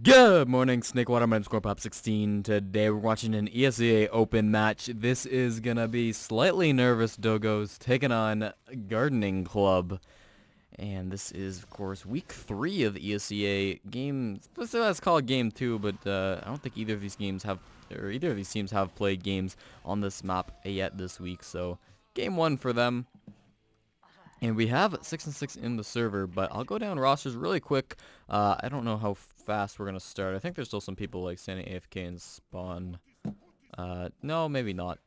Good morning, Snakewater. My name's Scorepop16. Today we're watching an ESEA Open match. This is gonna be slightly nervous Doggos taking on Gardening Club. And this is, of course, week 3 of the ESEA game. Let's call it game 2, but I don't think either of these teams have played games on this map yet this week. So, game 1 for them. And we have 6 and 6 in the server, but I'll go down rosters really quick. I don't know how fast we're going to start. I think there's still some people like standing AFK and spawn. No, maybe not.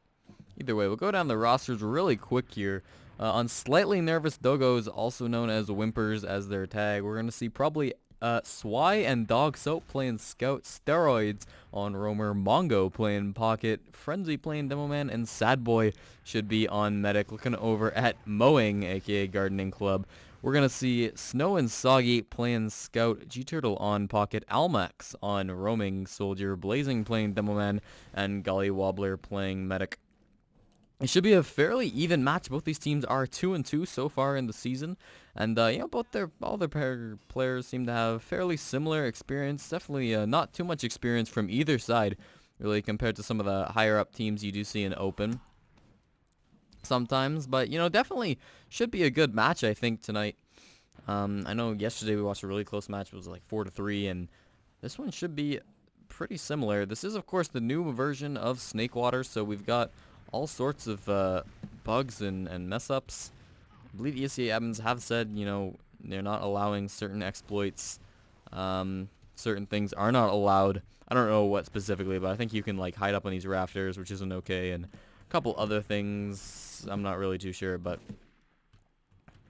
Either way, we'll go down the rosters really quick here. On Slightly Nervous Doggos, also known as Whimpers as their tag, we're going to see probably Swy and Dog Soap playing Scout, Steroids on Roamer, Mongo playing Pocket, Frenzy playing Demo Man, and Sad Boy should be on Medic. Looking over at Mowing, aka Gardening Club, we're going to see Snow and Soggy playing Scout, G-Turtle on Pocket, Almax on Roaming Soldier, Blazing playing Demo Man, and Golly Wobbler playing Medic. It should be a fairly even match. Both these teams are 2-2 so far in the season, and all their players seem to have fairly similar experience. Definitely not too much experience from either side, really, compared to some of the higher up teams you do see in Open sometimes. But definitely should be a good match, I think, tonight. I know yesterday we watched a really close match. It was like 4-3, and this one should be pretty similar. This is, of course, the new version of Snakewater, so we've got all sorts of bugs and mess-ups. I believe ESEA admins have said, they're not allowing certain exploits. Certain things are not allowed. I don't know what specifically, but I think you can like hide up on these rafters, which isn't okay, and a couple other things I'm not really too sure, but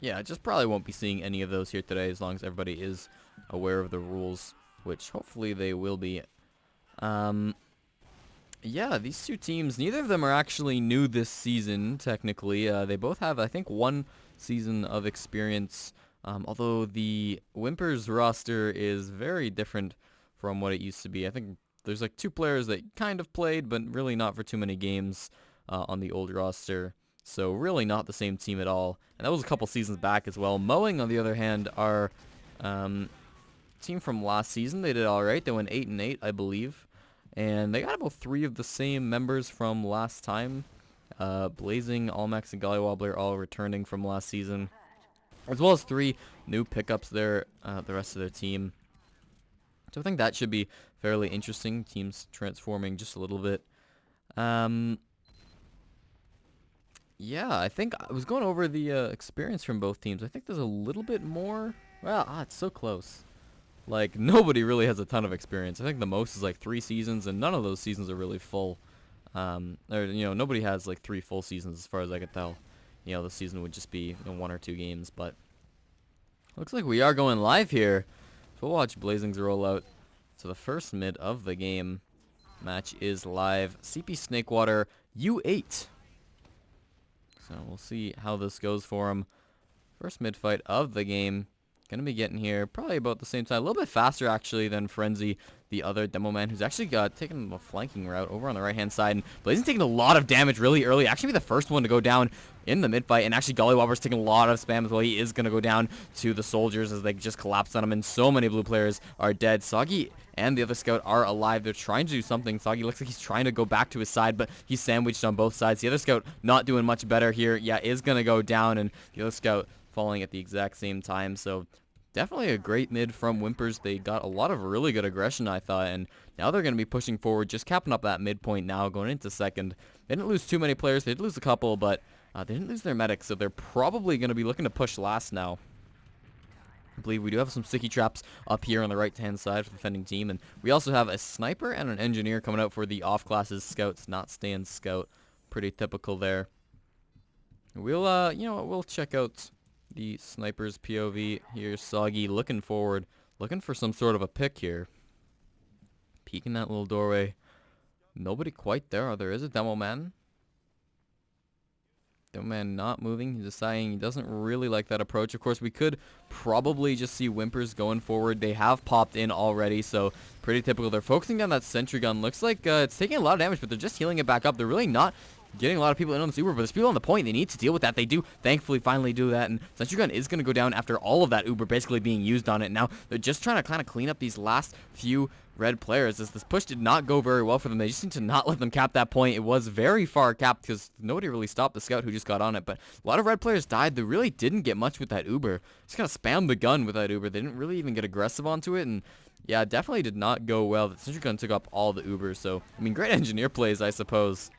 yeah, just probably won't be seeing any of those here today as long as everybody is aware of the rules, which hopefully they will be. Yeah, these two teams, neither of them are actually new this season, technically. They both have, I think, 1 season of experience, although the Whimpers roster is very different from what it used to be. I think there's like 2 players that kind of played, but really not for too many games on the old roster. So really not the same team at all. And that was a couple seasons back as well. Mowing, on the other hand, are team from last season. They did all right. They went 8-8, I believe. And they got about 3 of the same members from last time. Blazing, Almax, and Golly Wobbler all returning from last season. As well as 3 new pickups there, the rest of their team. So I think that should be fairly interesting. Teams transforming just a little bit. Yeah, I think I was going over the experience from both teams. I think there's a little bit more. Well, it's so close. Like, nobody really has a ton of experience. I think the most is like 3 seasons, and none of those seasons are really full. Nobody has like 3 full seasons as far as I could tell. The season would just be 1 or 2 games, but looks like we are going live here. So we'll watch Blazing's rollout. So the first mid of the game match is live. CP Snakewater U8. So we'll see how this goes for him. First mid fight of the game. Gonna be getting here probably about the same time, a little bit faster actually than Frenzy, the other Demo Man, who's actually taking a flanking route over on the right hand side. And Blazing's taking a lot of damage really early, actually be the first one to go down in the mid fight, and actually Golly Wobbler's taking a lot of spam as well. He is gonna go down to the soldiers as they just collapse on him, and so many blue players are dead. Soggy and the other scout are alive. They're trying to do something. Soggy looks like he's trying to go back to his side, but he's sandwiched on both sides. The other scout not doing much better here. Yeah, is gonna go down, and the other scout falling at the exact same time. So definitely a great mid from Whimpers. They got a lot of really good aggression, I thought, and now they're going to be pushing forward, just capping up that midpoint now, going into second. They didn't lose too many players. They did lose a couple, but they didn't lose their medics, so they're probably going to be looking to push last now. I believe we do have some sticky traps up here on the right-hand side for the defending team, and we also have a sniper and an engineer coming out for the off-classes scouts, not stand scout. Pretty typical there. We'll, we'll check out the sniper's POV here. Soggy looking forward, looking for some sort of a pick here. Peeking that little doorway. Nobody quite there. There is a Demo Man. Demo Man not moving. He's deciding he doesn't really like that approach. Of course, we could probably just see Whimpers going forward. They have popped in already, so pretty typical. They're focusing down that sentry gun. Looks like it's taking a lot of damage, but they're just healing it back up. They're really not getting a lot of people in on this Uber, but there's people on the point. They need to deal with that. They do thankfully finally do that, and Sentry Gun is going to go down after all of that Uber basically being used on it. Now they're just trying to kind of clean up these last few red players, as this push did not go very well for them. They just need to not let them cap that point. It was very far capped because nobody really stopped the scout who just got on it, but a lot of red players died. They really didn't get much with that Uber. Just kind of spammed the gun with that Uber. They didn't really even get aggressive onto it, and yeah, definitely did not go well. The Sentry Gun took up all the Ubers, so I mean, great engineer plays, I suppose.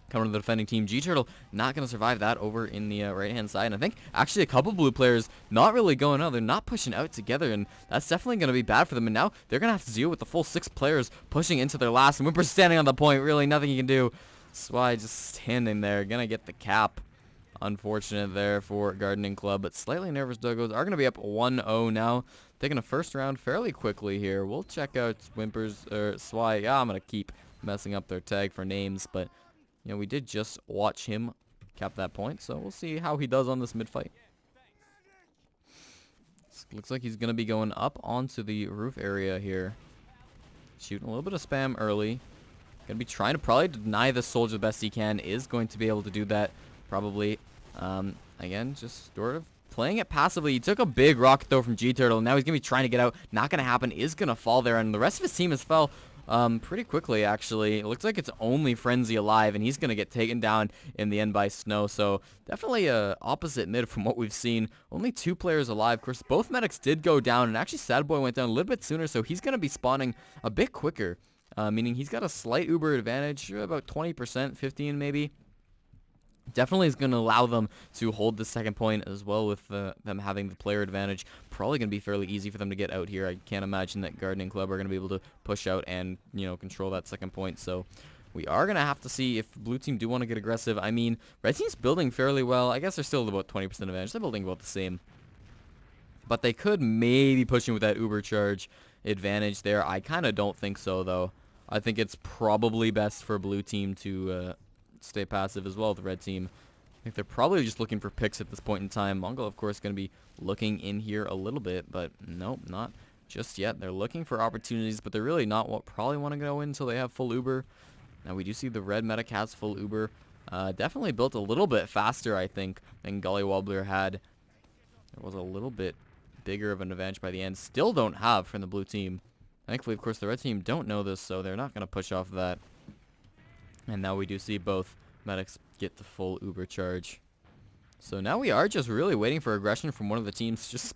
Coming to the defending team. G-Turtle not going to survive that over in the right-hand side. And I think actually a couple blue players not really going out. They're not pushing out together, and that's definitely going to be bad for them. And now they're going to have to deal with the full 6 players pushing into their last. And Whimper's standing on the point. Really nothing he can do. Swai just standing there. Going to get the cap. Unfortunate there for Gardening Club. But slightly nervous Doggos are going to be up 1-0 now. Taking a first round fairly quickly here. We'll check out Whimper's or Swai. Yeah, I'm going to keep messing up their tag for names, but you know, we did just watch him cap that point, so we'll see how he does on this mid-fight. Looks like he's going to be going up onto the roof area here. Shooting a little bit of spam early. Going to be trying to probably deny the soldier the best he can. Is going to be able to do that, probably. Again, just sort of playing it passively. He took a big rocket throw from G-Turtle, and now he's going to be trying to get out. Not going to happen. Is going to fall there, and the rest of his team has fell pretty quickly, actually. It looks like it's only Frenzy alive, and he's going to get taken down in the end by Snow. So definitely a opposite mid from what we've seen. Only 2 players alive. Of course, both medics did go down, and actually Sad Boy went down a little bit sooner, so he's going to be spawning a bit quicker, meaning he's got a slight Uber advantage, about 20%, 15 maybe. Definitely is going to allow them to hold the second point as well, with them having the player advantage. Probably going to be fairly easy for them to get out here. I can't imagine that Gardening Club are going to be able to push out and, you know, control that second point. So we are going to have to see if blue team do want to get aggressive. I mean, red team's building fairly well. I guess they're still about 20% advantage. They're building about the same. But they could maybe push in with that Uber charge advantage there. I kind of don't think so, though. I think it's probably best for blue team to stay passive as well. The red team, I think they're probably just looking for picks at this point in time. Mongol, of course, going to be looking in here a little bit, but nope, not just yet. They're looking for opportunities, but they're really not probably want to go in until they have full Uber. Now we do see the red medic has full Uber. Definitely built a little bit faster, I think, than Gully Wobbler had. There was a little bit bigger of an advantage by the end. Still don't have from the blue team. Thankfully, of course, the red team don't know this, so they're not going to push off that. And now we do see both medics get the full Uber charge. So now we are just really waiting for aggression from one of the teams, just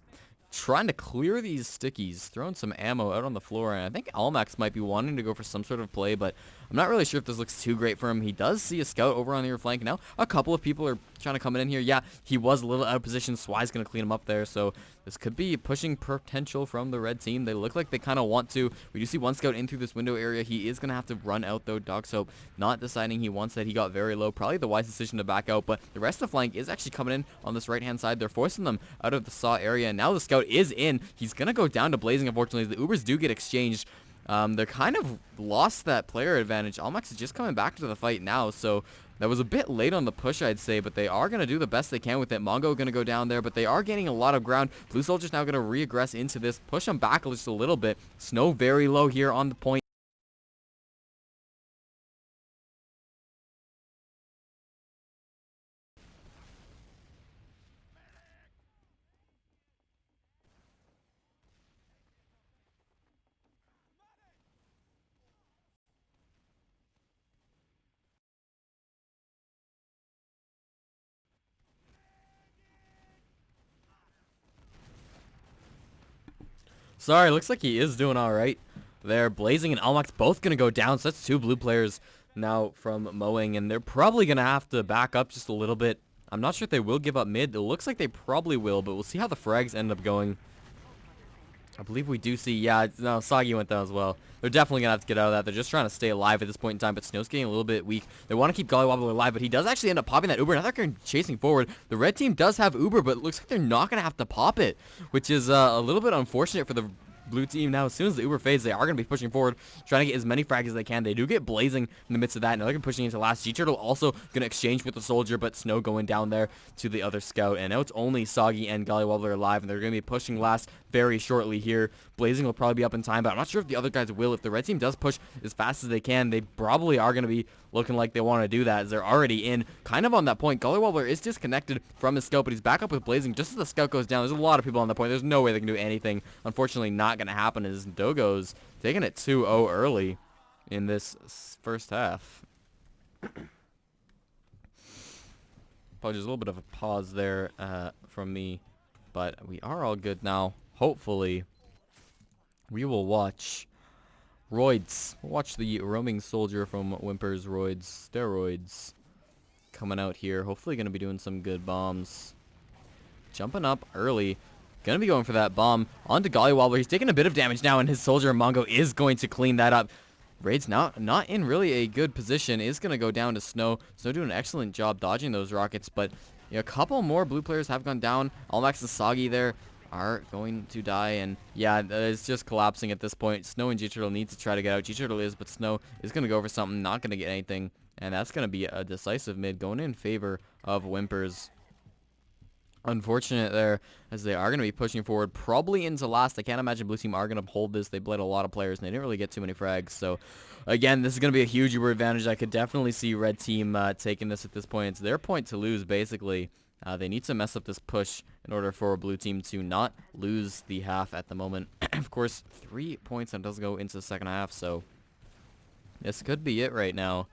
trying to clear these stickies, throwing some ammo out on the floor. And I think Almax might be wanting to go for some sort of play, but I'm not really sure if this looks too great for him. He does see a scout over on the rear flank. Now a couple of people are trying to come in here. Yeah, he was a little out of position. Swai's going to clean him up there, so this could be pushing potential from the red team. They look like they kind of want to. We do see one scout in through this window area. He is going to have to run out, though. Doggos not deciding he wants that. He got very low. Probably the wise decision to back out, but the rest of the flank is actually coming in on this right-hand side. They're forcing them out of the saw area, and now the scout is in. He's going to go down to Blazing, unfortunately. The Ubers do get exchanged. They're kind of lost that player advantage. Almax is just coming back to the fight now, so that was a bit late on the push, I'd say, but they are going to do the best they can with it. Mongo going to go down there, but they are gaining a lot of ground. Blue Soldier's now going to re-aggress into this, push them back just a little bit. Snow very low here on the point. Sorry, looks like he is doing all right there. Blazing and Almax both going to go down, so that's 2 blue players now from mowing, and they're probably going to have to back up just a little bit. I'm not sure if they will give up mid. It looks like they probably will, but we'll see how the frags end up going. I believe we do see, yeah, no, Soggy went down as well. They're definitely going to have to get out of that. They're just trying to stay alive at this point in time, but Snow's getting a little bit weak. They want to keep Gollywobbler alive, but he does actually end up popping that Uber. Now they're chasing forward. The red team does have Uber, but it looks like they're not going to have to pop it, which is a little bit unfortunate for the blue team. Now, as soon as the Uber fades, they are going to be pushing forward, trying to get as many frags as they can. They do get Blazing in the midst of that. Now they're going to be pushing into last. G-Turtle also going to exchange with the soldier, but Snow going down there to the other scout. And now it's only Soggy and Gollywobbler alive, and they're going to be pushing last very shortly here. Blazing will probably be up in time, but I'm not sure if the other guys will. If the red team does push as fast as they can, they probably are going to be looking like they want to do that, as they're already in kind of on that point. Gully Wobbler is disconnected from his scout, but he's back up with Blazing just as the scout goes down. There's a lot of people on that point. There's no way they can do anything. Unfortunately, not going to happen, as Doggos taking it 2-0 early in this first half. Apologies, a little bit of a pause there from me, but we are all good now. Hopefully, we will watch Roids. We'll watch the roaming soldier from Whimper's Roids Steroids coming out here. Hopefully going to be doing some good bombs. Jumping up early. Going to be going for that bomb onto Golly Wobbler. He's taking a bit of damage now, and his soldier Mongo is going to clean that up. Raid's not in really a good position. Is going to go down to Snow. Snow doing an excellent job dodging those rockets, but a couple more blue players have gone down. Almax and Soggy there are going to die, and yeah, it's just collapsing at this point. Snow and G-Turtle need to try to get out. G-Turtle is, but Snow is going to go for something, not going to get anything, and that's going to be a decisive mid going in favor of Whimpers. Unfortunate there, as they are going to be pushing forward probably into last. I can't imagine blue team are going to hold this. They bled a lot of players, and they didn't really get too many frags. So, again, this is going to be a huge Uber advantage. I could definitely see red team taking this at this point. It's their point to lose, basically. They need to mess up this push in order for blue team to not lose the half at the moment. Of course, 3 points, and it does go into the second half, so this could be it right now.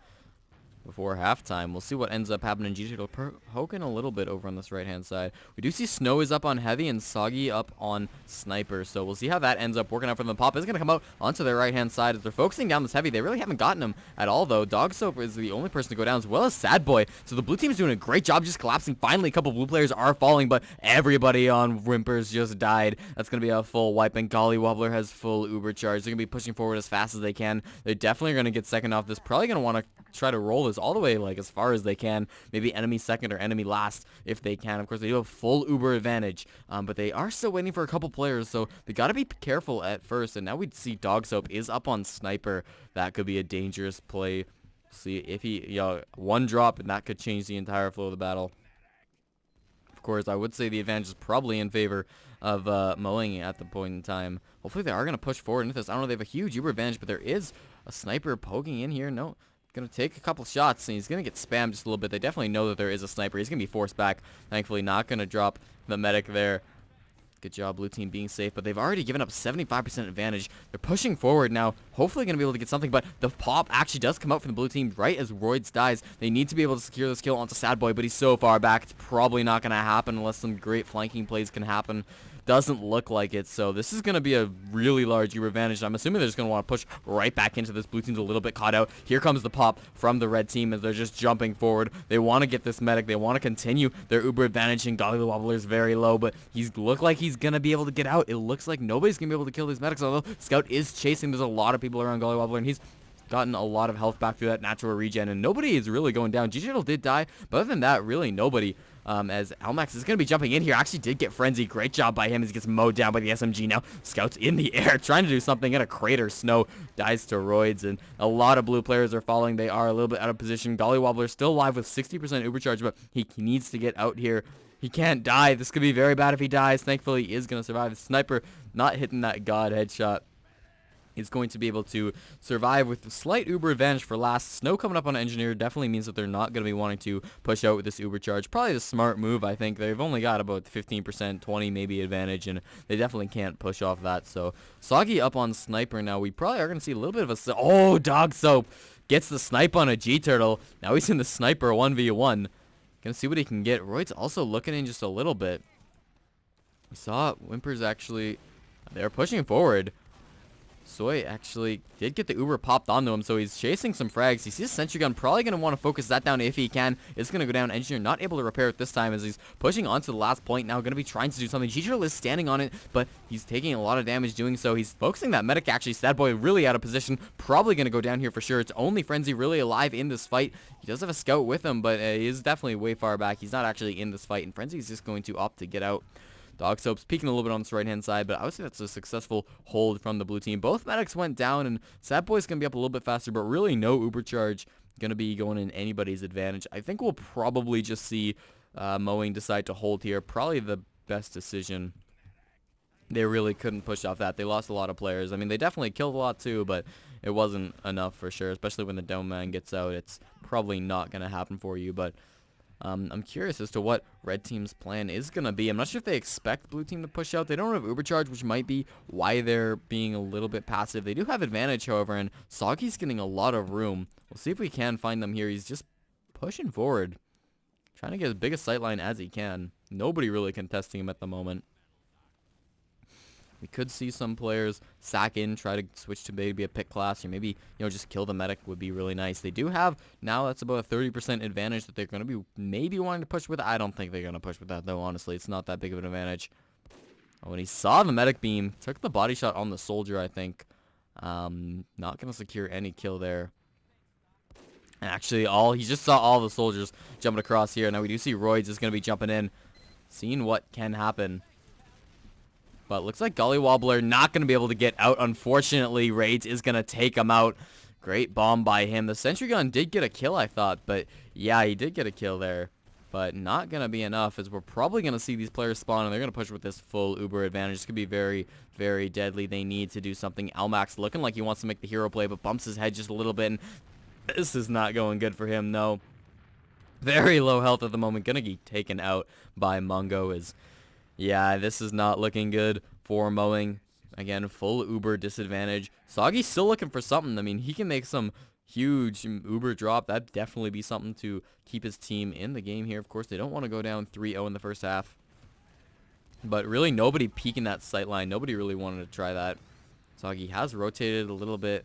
Before halftime, we'll see what ends up happening. G-Turtle poking a little bit over on this right-hand side. We do see Snow is up on Heavy and Soggy up on Sniper, so we'll see how that ends up working out for them. Pop is going to come out onto their right-hand side as they're focusing down this Heavy. They really haven't gotten him at all, though. Dog Soap is the only person to go down, as well as Sad Boy. So the blue team is doing a great job just collapsing. Finally, a couple blue players are falling, but everybody on Whimpers just died. That's going to be a full wipe, and Golly Wobbler has full Uber charge. They're going to be pushing forward as fast as they can. They're definitely going to get second off this. Probably going to want to try to roll this all the way like as far as they can, maybe enemy second or enemy last if they can. Of course, they do have full Uber advantage, but they are still waiting for a couple players, so they got to be careful at first. And now we see Dog Soap is up on Sniper. That could be a dangerous play. See if he one drop, and that could change the entire flow of the battle. Of course, I would say the advantage is probably in favor of mowing at the point in time. Hopefully they are going to push forward into this. I don't know, they have a huge Uber advantage, but there is a sniper poking in here. No, going to take a couple shots, and he's going to get spammed just a little bit. They definitely know that there is a sniper. He's going to be forced back. Thankfully, not going to drop the medic there. Good job, blue team being safe, but they've already given up 75% advantage. They're pushing forward now, hopefully going to be able to get something, but the pop actually does come out from the blue team right as Roids dies. They need to be able to secure this kill onto Sad Boy, but he's so far back, it's probably not going to happen unless some great flanking plays can happen. Doesn't look like it, so this is going to be a really large Uber advantage. I'm assuming they're just going to want to push right back into this. Blue team's a little bit caught out. Here comes the pop from the red team as they're just jumping forward. They want to get this medic. They want to continue their Uber advantage, and Golly Wobbler is very low, but he's look like he's going to be able to get out. It looks like nobody's going to be able to kill these medics, although Scout is chasing. There's a lot of people around Golly Wobbler, and he's gotten a lot of health back through that natural regen, and nobody is really going down. G-Turtle did die, but other than that, really nobody. As Almax is going to be jumping in here. Actually did get Frenzy. Great job by him as he gets mowed down by the SMG now. Scout's in the air trying to do something in a crater. Snow dies to Roids, and a lot of blue players are falling. They are a little bit out of position. Golly Wobbler still alive with 60% Uber charge, but he needs to get out here. He can't die. This could be very bad if he dies. Thankfully, he is going to survive. The sniper not hitting that god headshot. Is going to be able to survive with a slight Uber advantage for last. Snow coming up on Engineer definitely means that they're not going to be wanting to push out with this Uber charge. Probably the smart move, I think. They've only got about 15%, 20 maybe advantage, and they definitely can't push off that. So Soggy up on Sniper now. We probably are going to see a little bit of a... Oh, Dog Soap gets the snipe on a G-Turtle. Now he's in the Sniper 1v1. Going to see what he can get. Royd's also looking in just a little bit. We saw Whimpers actually... They're pushing forward. Soy actually did get the Uber popped onto him, so he's chasing some frags. He sees a sentry gun, probably going to want to focus that down if he can. It's going to go down. Engineer not able to repair it this time as he's pushing onto the last point now, going to be trying to do something. G-Turtle is standing on it, but he's taking a lot of damage doing so. He's focusing that medic actually. Sad Boy really out of position, probably going to go down here for sure. It's only Frenzy really alive in this fight. He does have a scout with him, but he is definitely way far back. He's not actually in this fight, and Frenzy is just going to opt to get out. Dog Soap's peeking a little bit on this right-hand side, but I would say that's a successful hold from the blue team. Both medics went down, and Sad Boy's going to be up a little bit faster, but really no Uber charge going to be going in anybody's advantage. I think we'll probably just see mowing decide to hold here. Probably the best decision. they really couldn't push off that. They lost a lot of players. I mean, they definitely killed a lot too, but it wasn't enough for sure, especially when the dome man gets out. It's probably not going to happen for you, but I'm curious as to what red team's plan is going to be. I'm not sure if they expect blue team to push out. They don't have Ubercharge, which might be why they're being a little bit passive. They do have advantage, however, and Soggy's getting a lot of room. We'll see if we can find them here. He's just pushing forward, trying to get as big a sightline as he can. Nobody really contesting him at the moment. We could see some players sack in, try to switch to maybe a pick class, or maybe, just kill the medic would be really nice. They do have, now that's about a 30% advantage that they're going to be maybe wanting to push with. I don't think they're going to push with that, though, honestly. It's not that big of an advantage. When he saw the medic beam, took the body shot on the soldier, I think. Not going to secure any kill there. And actually, he just saw all the soldiers jumping across here. Now we do see Roids is going to be jumping in, seeing what can happen. But looks like Gollywobbler not going to be able to get out. Unfortunately, Raids is going to take him out. Great bomb by him. The sentry gun did get a kill, I thought. But yeah, he did get a kill there. But not going to be enough, as we're probably going to see these players spawn, and they're going to push with this full Uber advantage. This could be very, very deadly. They need to do something. Almax looking like he wants to make the hero play, but bumps his head just a little bit. And this is not going good for him, no. Very low health at the moment. Going to get taken out by Mungo. Yeah, this is not looking good for mowing. Again, full Uber disadvantage. Soggy's still looking for something. I mean, he can make some huge Uber drop. That'd definitely be something to keep his team in the game here. Of course, they don't want to go down 3-0 in the first half. But really, nobody peeking that sight line. Nobody really wanted to try that. Soggy has rotated a little bit,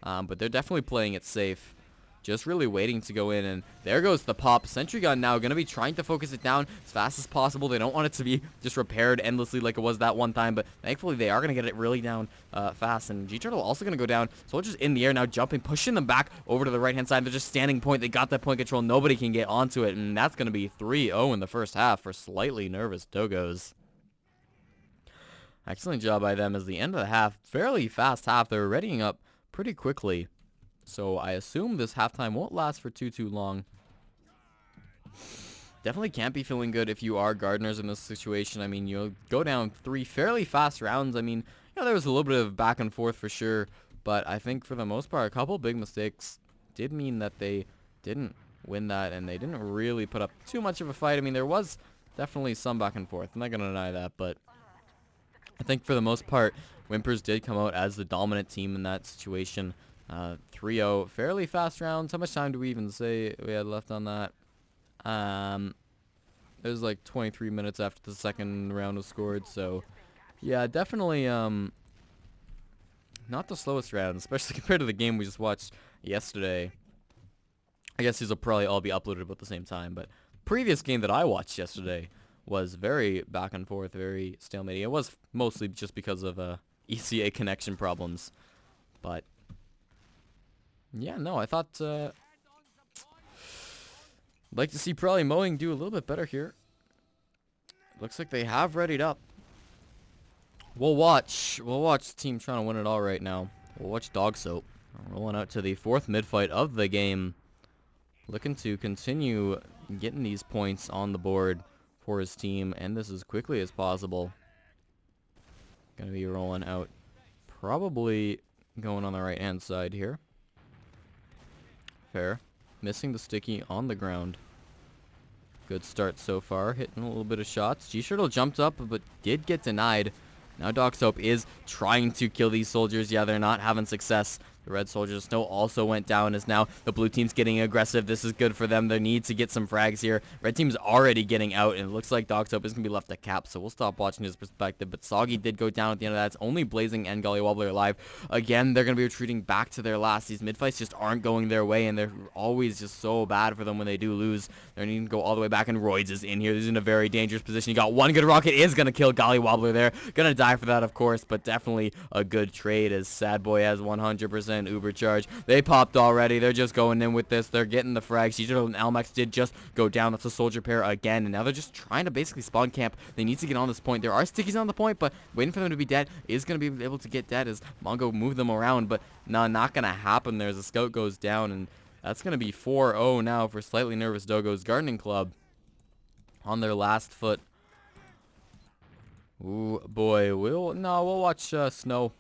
but they're definitely playing it safe. Just really waiting to go in, and there goes the pop. Sentry gun now going to be trying to focus it down as fast as possible. They don't want it to be just repaired endlessly like it was that one time, but thankfully they are going to get it really down fast. And G-Turtle also going to go down. Soldiers in the air now jumping, pushing them back over to the right-hand side. They're just standing point. They got that point control. Nobody can get onto it, and that's going to be 3-0 in the first half for slightly nervous Doggos. Excellent job by them as the end of the half, fairly fast half. They're readying up pretty quickly. So I assume this halftime won't last for too long. Definitely can't be feeling good if you are Gardeners in this situation. I mean, you go down 3 fairly fast rounds. I mean, there was a little bit of back and forth for sure. But I think for the most part, a couple big mistakes did mean that they didn't win that. And they didn't really put up too much of a fight. I mean, there was definitely some back and forth. I'm not going to deny that. But I think for the most part, Whimpers did come out as the dominant team in that situation. 3-0, fairly fast rounds. How much time do we even say we had left on that? It was like 23 minutes after the second round was scored. So, yeah, definitely not the slowest round, especially compared to the game we just watched yesterday. I guess these will probably all be uploaded about the same time, but previous game that I watched yesterday was very back and forth, very stalemate. It was mostly just because of ESEA connection problems, but yeah, no, I thought I'd like to see probably mowing do a little bit better here. Looks like they have readied up. We'll watch the team trying to win it all right now. We'll watch Dog Soap rolling out to the 4th mid-fight of the game, looking to continue getting these points on the board for his team, and this as quickly as possible. Gonna be rolling out, probably going on the right-hand side here. Fair. Missing the sticky on the ground. Good start so far. Hitting a little bit of shots. G-Shirtle jumped up, but did get denied. Now Doc Soap is trying to kill these soldiers. Yeah, they're not having success. The red soldiers snow also went down as now the blue team's getting aggressive. This is good for them. They need to get some frags here. Red team's already getting out, and it looks like Doc Soap is going to be left to cap, so we'll stop watching his perspective. But Soggy did go down at the end of that. It's only Blazing and Gollywobbler alive. Again, they're going to be retreating back to their last. These mid-fights just aren't going their way, and they're always just so bad for them when they do lose. They're needing to go all the way back, and Roids is in here. He's in a very dangerous position. You got one good rocket. Is going to kill Gollywobbler there. Going to die for that, of course, but definitely a good trade as Sad Boy has 100% Uber charge. They popped already. They're just going in with this. They're getting the frags. G-Turtle and Almax did just go down. That's a soldier pair again. And now they're just trying to basically spawn camp. They need to get on this point. There are stickies on the point, but waiting for them to be dead is going to be able to get dead as Mongo move them around. But no, not going to happen there as the scout goes down. And that's going to be 4-0 now for slightly nervous Doggos Gardening Club on their last foot. Ooh, boy. We'll watch Snow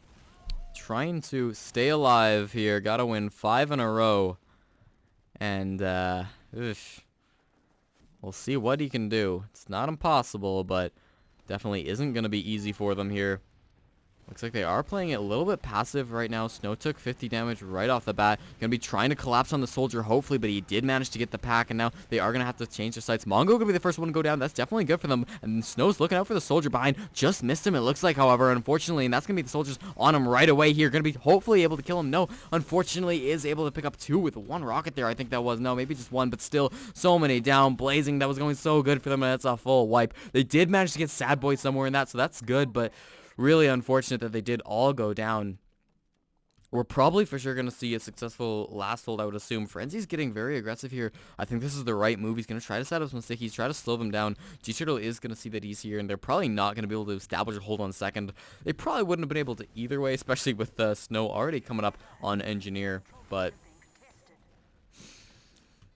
trying to stay alive here. Gotta win 5 in a row. And, we'll see what he can do. It's not impossible, but definitely isn't going to be easy for them here. Looks like they are playing it a little bit passive right now. Snow took 50 damage right off the bat. Going to be trying to collapse on the soldier, hopefully, but he did manage to get the pack, and now they are going to have to change their sights. Mongo going to be the first one to go down. That's definitely good for them. And Snow's looking out for the soldier behind. Just missed him, it looks like, however, unfortunately, and that's going to be the soldiers on him right away here. Going to be hopefully able to kill him. No, unfortunately, is able to pick up 2 with 1 rocket there. I think that was. No, maybe just 1, but still, so many down. Blazing, that was going so good for them, and that's a full wipe. They did manage to get Sad Boy somewhere in that, so that's good, but really unfortunate that they did all go down. We're probably for sure going to see a successful last hold, I would assume. Frenzy's getting very aggressive here. I think this is the right move. He's going to try to set up some stickies, try to slow them down. G-Turtle is going to see that he's here, and they're probably not going to be able to establish a hold on second. They probably wouldn't have been able to either way, especially with Snow already coming up on Engineer. But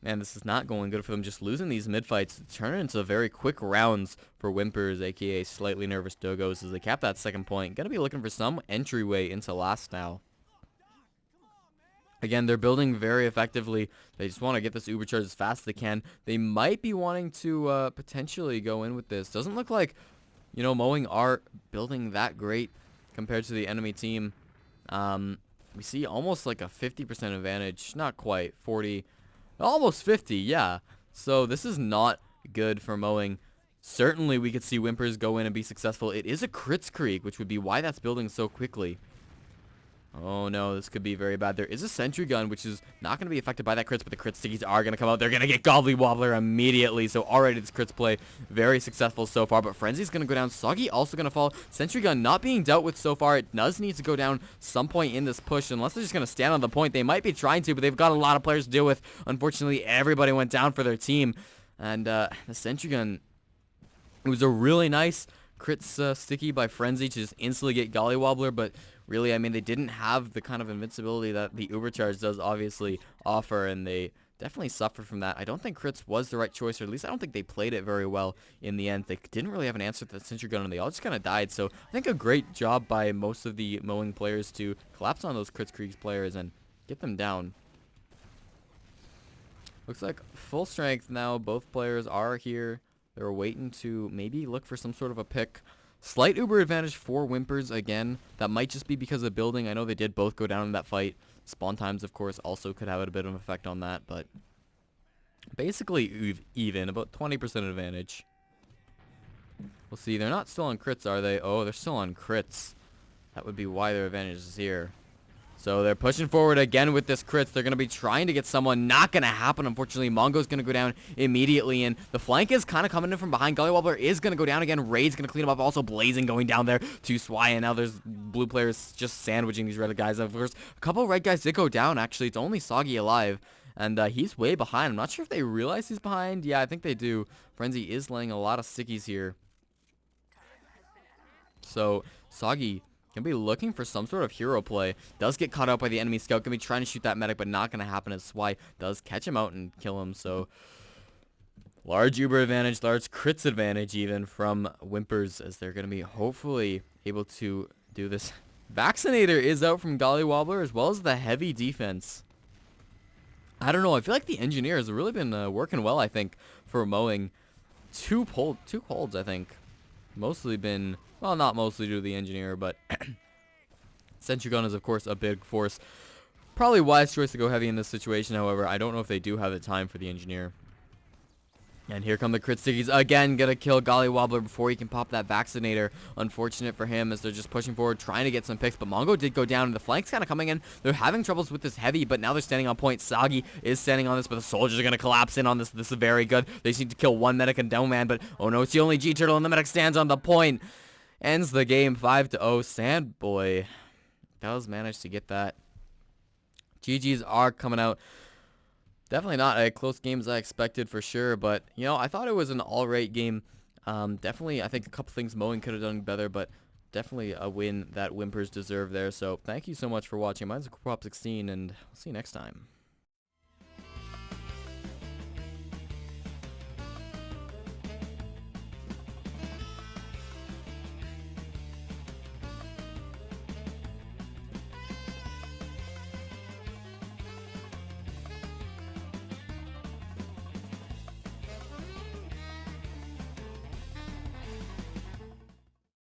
man, this is not going good for them. Just losing these mid-fights turn into very quick rounds for Whimpers, a.k.a. Slightly Nervous Doggos, as they cap that second point. Going to be looking for some entryway into last now. Again, they're building very effectively. They just want to get this Uber charge as fast as they can. They might be wanting to potentially go in with this. Doesn't look like, Mowing are building that great compared to the enemy team. We see almost like a 50% advantage. Not quite. 40. Almost 50, yeah. So this is not good for Mowing. Certainly we could see Whimpers go in and be successful. It is a crits creek, which would be why that's building so quickly. Oh no, this could be very bad. There is a sentry gun, which is not going to be affected by that crits, but the crit stickies are going to come out. They're going to get Gobbly Wobbler immediately. So already this crits play very successful so far, but Frenzy's going to go down. Soggy also going to fall. Sentry gun not being dealt with so far. It does need to go down some point in this push. Unless they're just going to stand on the point. They might be trying to, but they've got a lot of players to deal with. Unfortunately, everybody went down for their team. And the sentry gun, it was a really nice crits sticky by Frenzy to just instantly get Golly Wobbler, but really, I mean, they didn't have the kind of invincibility that the Uber Charge does obviously offer, and they definitely suffered from that. I don't think crits was the right choice, or at least I don't think they played it very well in the end. They didn't really have an answer to the sentry gun, and they all just kind of died. So I think a great job by most of the Mowing players to collapse on those crits creeks players and get them down. Looks like full strength now. Both players are here. They're waiting to maybe look for some sort of a pick. Slight Uber advantage for Whimpers again. That might just be because of building. I know they did both go down in that fight. Spawn times, of course, also could have a bit of an effect on that, but basically even, about 20% advantage. We'll see. They're not still on crits, are they? Oh, they're still on crits. That would be why their advantage is here. So they're pushing forward again with this crits. They're going to be trying to get someone. Not going to happen, unfortunately. Mongo's going to go down immediately, and the flank is kind of coming in from behind. Golly Wobbler is going to go down again. Raid's going to clean him up. Also, Blazing going down there to Swai, and now there's blue players just sandwiching these red guys. Of course, a couple of red guys did go down, actually. It's only Soggy alive, and he's way behind. I'm not sure if they realize he's behind. Yeah, I think they do. Frenzy is laying a lot of stickies here. So, Soggy gonna be looking for some sort of hero play. Does get caught out by the enemy scout. Gonna be trying to shoot that medic, but not gonna happen as Swai does catch him out and kill him. So large Uber advantage, large crits advantage even from Whimpers, as they're gonna be hopefully able to do this. Vaccinator is out from Golly Wobbler, as well as the heavy defense. I don't know. I feel like the engineer has really been working well, I think, for Mowing. Two holds, I think. Mostly been, well, not mostly due to the engineer, but sentry gun is, of course, a big force. Probably wise choice to go heavy in this situation, however. I don't know if they do have the time for the engineer. And here come the crit stickies again. Gonna kill Golly Wobbler before he can pop that vaccinator. Unfortunate for him, as they're just pushing forward, trying to get some picks. But Mongo did go down, and the flank's kind of coming in. They're having troubles with this heavy, but now they're standing on point. Soggy is standing on this, but the soldiers are gonna collapse in on this. This is very good. They just need to kill one medic and Dome Man, but oh no, it's the only G-Turtle, and the medic stands on the point. Ends the game 5-0. Sandboy does manage to get that. GGs are coming out. Definitely not a close game as I expected, for sure, but, I thought it was an all-right game. Definitely, I think a couple things Mowing could have done better, but definitely a win that Whimpers deserve there. So thank you so much for watching. Mine's Prop 16, and I'll see you next time.